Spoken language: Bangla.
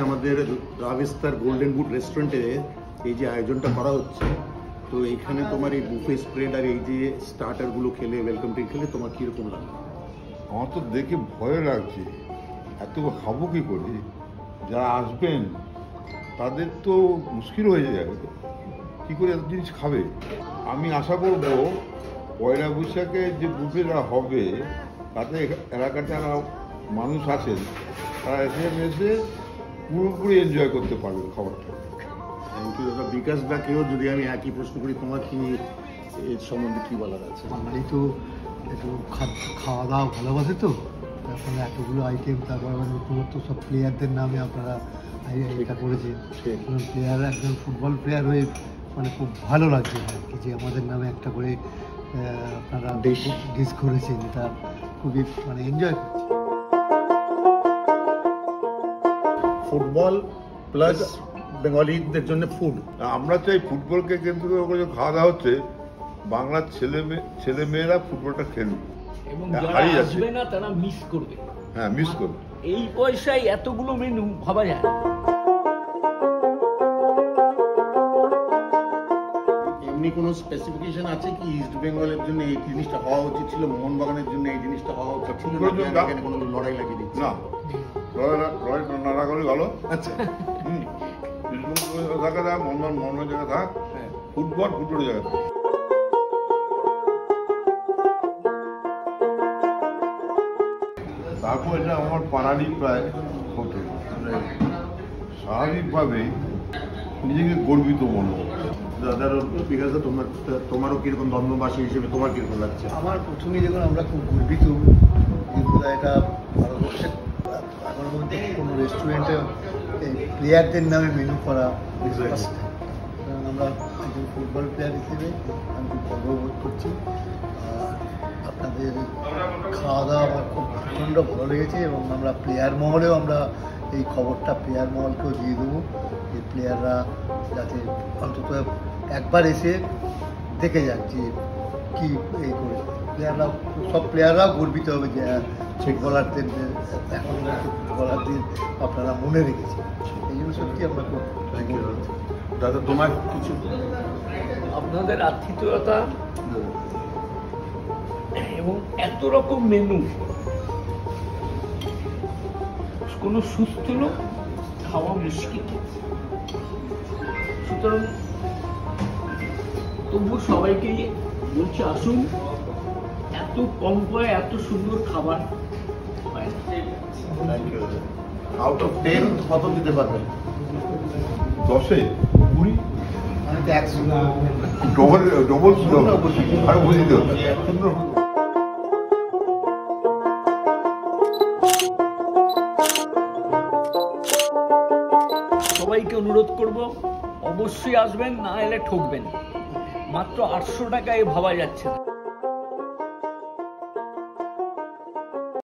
আমাদের রাভিস্তার গোল্ডেন বুট রেস্টুরেন্টে এই যে আয়োজনটা করা হচ্ছে, তো এইখানে তোমার এই বুফে স্প্রেড আর এই যে স্টার্টারগুলো খেলে, ওয়েলকাম ড্রিঙ্ক খেলে তোমার কীরকম লাগে? আমার তো দেখে ভয় লাগছে, এত খাবো কী করে? যারা আসবেন তাদের তো মুশকিল হয়ে যাবে, কী করে এত জিনিস খাবে? আমি আশা করবো পয়লা বৈশাখে যে বুফেটা হবে তাতে এলাকার যারা মানুষ আছেন তারা এসে পুরোপুরি এনজয় করতে পারবে খাবারটা। থ্যাংক ইউ দাদা। বিকাশ দাকেও যদি আমি একই প্রশ্ন করি, তোমার কি এর সম্বন্ধে কী বলার আছে? বাঙালি তো একটু খাওয়া দাওয়া ভালোবাসে, তো এখন এতগুলো আইটেম, তারপর নতুনত্ব সব প্লেয়ারদের নামে আপনারা এটা করেছেন। প্লেয়ার একজন ফুটবল প্লেয়ার হয়ে মানে খুব ভালো লাগছে আর কি, যে আমাদের নামে একটা করে আপনারা ডিশ করেছেন, এটা খুবই মানে এনজয় করছি। ফুটবল প্লাস বেঙ্গলিদের জন্য ফুড। আমরা চাই ফুটবলকে কেন্দ্র করে খাওয়া দাওয়া হচ্ছে, বাংলার ছেলে মেয়েরা ফুটবলটা খেলবে এবং যারা আসবে না তারা মিস করবে। হ্যাঁ, মিস করবে। এই পয়সায় এতগুলো মেনু ভাবা যায় না। এমনি কোনো স্পেসিফিকেশন আছে কি ইস্ট বেঙ্গলের জন্য এই জিনিসটা হওয়া উচিত ছিল, মোহনবাগানের জন্য এই জিনিসটা হওয়া উচিত ছিল, এখানে কোনো লড়াই লাগিয়ে দিচ্ছে না? লড়াই না রাখলে ভালো। আচ্ছা, থাকা থাক, মনের জায়গা থাক, ফুটবলের জায়গা থাক। তারপর এটা আমার পাড়ারই প্রায় হতো, স্বাভাবিকভাবে নিজেকে গর্বিত মনে হতো। দাদার বিকাশ দা, তোমারও কিরকম দ্বন্দ্ববাসী হিসেবে তোমার কিরকম লাগছে? আমার প্রথমেই দেখুন, আমরা খুব গর্বিত যে এটা ভারতবর্ষের আমার মধ্যে কোনো রেস্টুরেন্টে এই প্লেয়ারদের নামে মেনু করা। কারণ আমরা একজন ফুটবল প্লেয়ার হিসেবে আমি খুব গর্ববোধ করছি। আপনাদের খাওয়া দাওয়া আমার খুব প্রচণ্ড ভালো লেগেছে, এবং আমরা প্লেয়ার মহলেও আমরা এই খবরটা প্লেয়ার মহলকেও দিয়ে দেবো, যে প্লেয়াররা যাতে অন্তত একবার এসে দেখে যাক যে কী এই করে। সব প্লেয়াররাও গর্বিত হবে যে ফুটবলারদের এখন ফুটবলারদের আপনারা মনে রেখেছেন। এই জন্য সত্যি আমরা খুব গর্বিত। দাদা তোমার কিছু? আপনাদের আতিথেয়তা এবং এত রকম মেনু, কোনো সুস্থ লোক খাওয়া মুশকিল। সুতরাং তবু সবাইকে বলছি আসুন, এত কম পয় এত সুন্দর খাবার পায় না। থ্যাংক ইউ দাদা। আউট অফ 10 কত দিতে পারবেন? 10-এ 20। আমি তো 100 ডবল আর বুঝি তো সবাইকে অনুরোধ করব, অবশ্যই আসবেন, না এলে ঠকবেন। মাত্র 800 টাকায় ভাবা যাচ্ছে না।